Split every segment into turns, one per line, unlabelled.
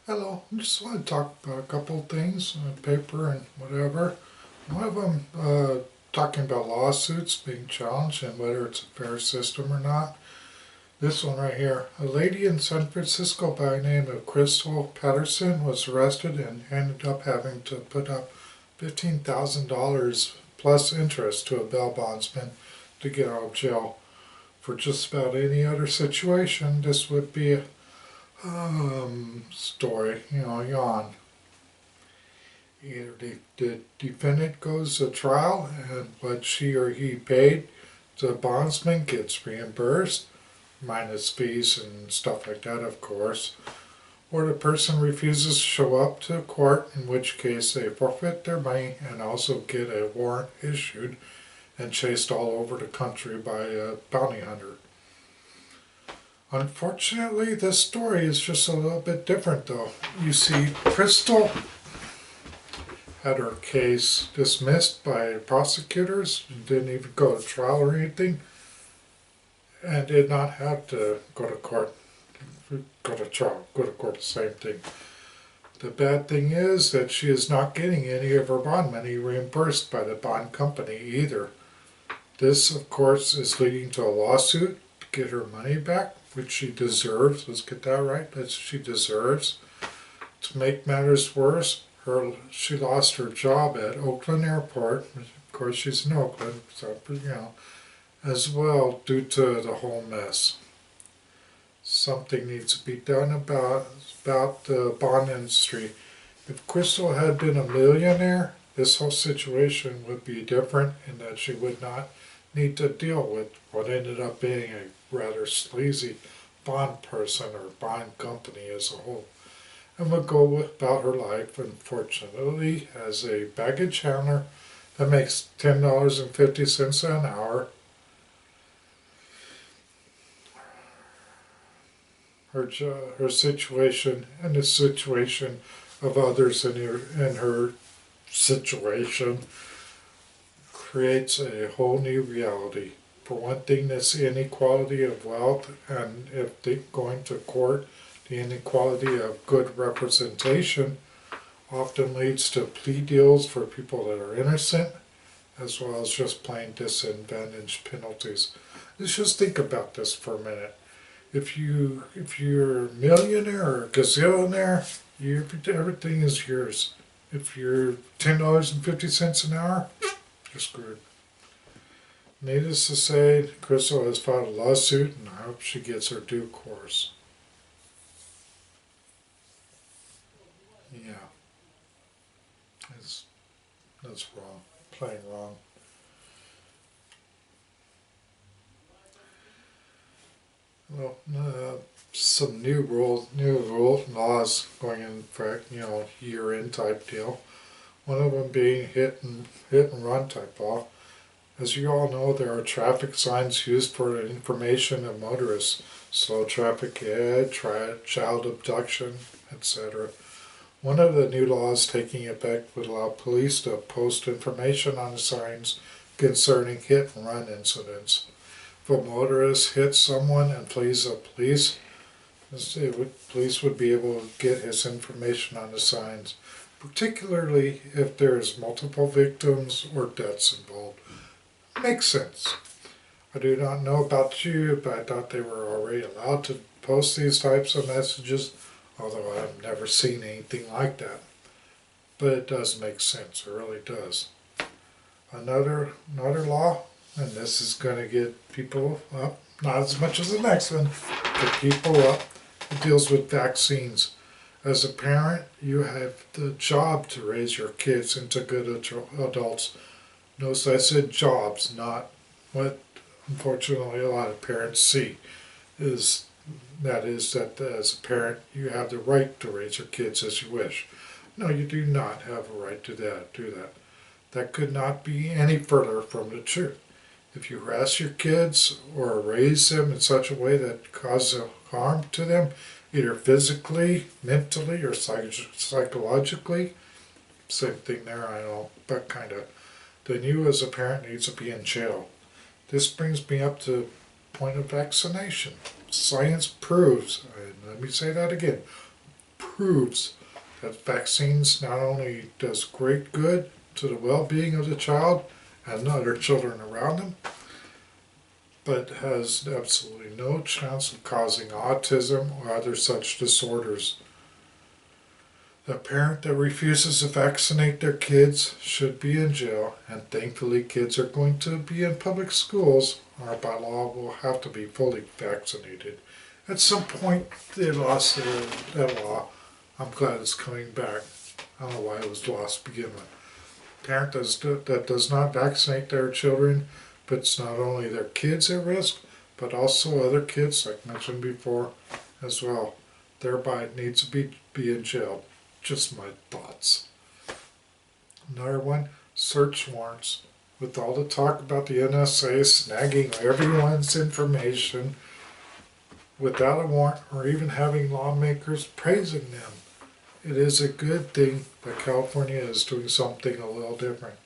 Hello, I just want to talk about a couple of things on paper and whatever. One of them talking about lawsuits being challenged and whether it's a fair system or not. This one right here. A lady in San Francisco by the name of Crystal Patterson was arrested and ended up having to put up $15,000 plus interest to a bail bondsman to get out of jail. For just about any other situation, this would be a story, yawn. Either the defendant goes to trial and what she or he paid the bondsman gets reimbursed, minus fees and stuff like that, of course, or the person refuses to show up to court, in which case they forfeit their money and also get a warrant issued and chased all over the country by a bounty hunter. Unfortunately, this story is just a little bit different, though. You see, Crystal had her case dismissed by prosecutors, didn't even go to trial or anything, and did not have to go to court, go to trial, go to court, the same thing. The bad thing is that she is not getting any of her bond money reimbursed by the bond company either. This, of course, is leading to a lawsuit to get her money back, which she deserves. Let's get that right. That she deserves. To make matters worse, she lost her job at Oakland Airport. Of course, she's in Oakland, so as well due to the whole mess. Something needs to be done about the bond industry. If Crystal had been a millionaire, this whole situation would be different in that she would not need to deal with what ended up being a rather sleazy bond person or bond company as a whole, and would go about her life, unfortunately, as a baggage handler that makes $10.50 an hour. Her situation and the situation of others in her situation creates a whole new reality. For one thing, this inequality of wealth, and if they going to court, the inequality of good representation often leads to plea deals for people that are innocent, as well as just plain disadvantaged penalties. Let's just think about this for a minute. If you're a millionaire or a gazillionaire, everything is yours. If you're $10.50 an hour, you're screwed. Needless to say, Crystal has filed a lawsuit, and I hope she gets her due course. Yeah, that's wrong, plain wrong. Well, some new laws going in effect. Year-end type deal. One of them being hit and run type law. As you all know, there are traffic signs used for the information of motorists: slow traffic ahead, child abduction, etc. One of the new laws taking effect would allow police to post information on the signs concerning hit and run incidents. If a motorist hits someone and flees the police, police would be able to get his information on the signs, particularly if there's multiple victims or deaths involved. Makes sense. I do not know about you, but I thought they were already allowed to post these types of messages, although I've never seen anything like that. But it does make sense, it really does. Another law, and this is going to get people up, not as much as the next one, but people up. It deals with vaccines. As a parent, you have the job to raise your kids into good adults. Notice I said jobs, not what unfortunately a lot of parents see. That as a parent you have the right to raise your kids as you wish. No, you do not have a right to do that. That could not be any further from the truth. If you harass your kids or raise them in such a way that causes harm to them, either physically, mentally, or psychologically, same thing there, I know, but kind of, then you as a parent needs to be in jail. This brings me up to the point of vaccination. Science proves, and let me say that again, proves that vaccines not only does great good to the well-being of the child and other children around them, but has absolutely no chance of causing autism or other such disorders. The parent that refuses to vaccinate their kids should be in jail, and thankfully kids are going to be in public schools, or by law will have to be fully vaccinated. At some point they lost that law. I'm glad it's coming back. I don't know why it was lost to begin with. Parent that does not vaccinate their children puts not only their kids at risk, but also other kids, like mentioned before, as well. Thereby needs to be in jail. Just my thoughts. Another one, search warrants. With all the talk about the NSA snagging everyone's information without a warrant, or even having lawmakers praising them, it is a good thing that California is doing something a little different.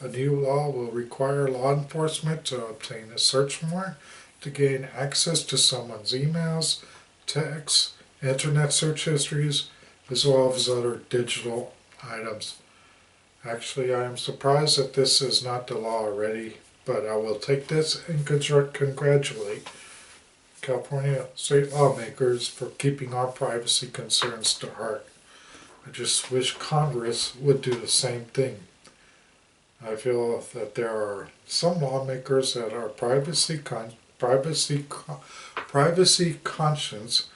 A new law will require law enforcement to obtain a search warrant to gain access to someone's emails, texts, internet search histories, as well as other digital items. Actually, I am surprised that this is not the law already, but I will take this and congratulate California state lawmakers for keeping our privacy concerns to heart. I just wish Congress would do the same thing. I feel that there are some lawmakers that are privacy conscious,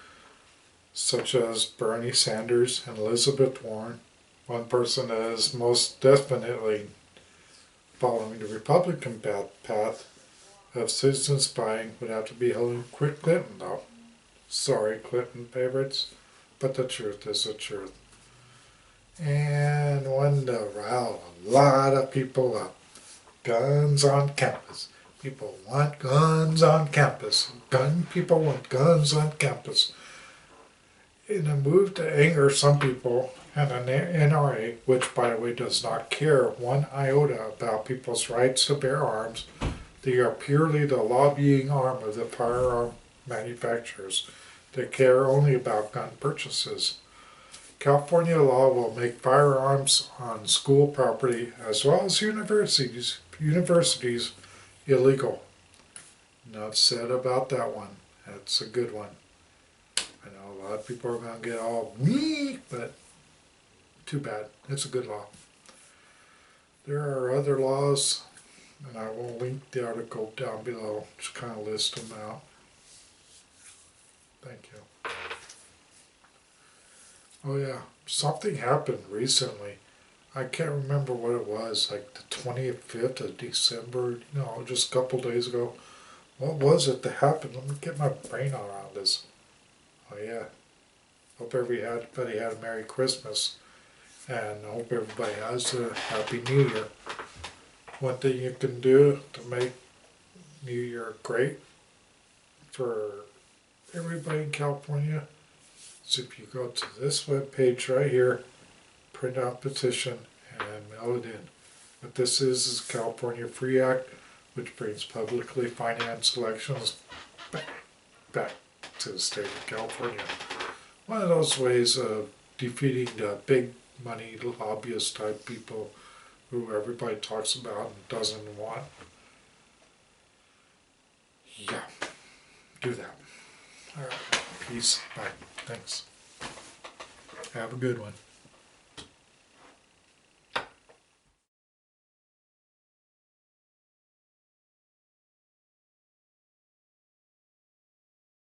such as Bernie Sanders and Elizabeth Warren. One person that is most definitely following the Republican path of citizen spying would have to be Hillary Clinton, though. Sorry, Clinton favorites, but the truth is the truth. And one to rile a lot of people up. Guns on campus. People want guns on campus. People want guns on campus. In a move to anger some people, and an NRA, which by the way does not care one iota about people's rights to bear arms, they are purely the lobbying arm of the firearm manufacturers. They care only about gun purchases. California law will make firearms on school property as well as universities illegal. Enough said about that one. That's a good one. I know a lot of people are going to get all me, but too bad. It's a good law. There are other laws, and I will link the article down below to kind of list them out. Thank you. Oh yeah, something happened recently. I can't remember what it was, like the 25th of December, just a couple days ago. What was it that happened? Let me get my brain around this. Oh yeah, hope everybody had a Merry Christmas, and I hope everybody has a Happy New Year. One thing you can do to make New Year great for everybody in California, so if you go to this web page right here, print out petition and mail it in. What this is California Free Act, which brings publicly financed elections back to the state of California. One of those ways of defeating the big money lobbyist type people who everybody talks about and doesn't want. Yeah, do that. All right, peace, bye. Thanks. Have a good one.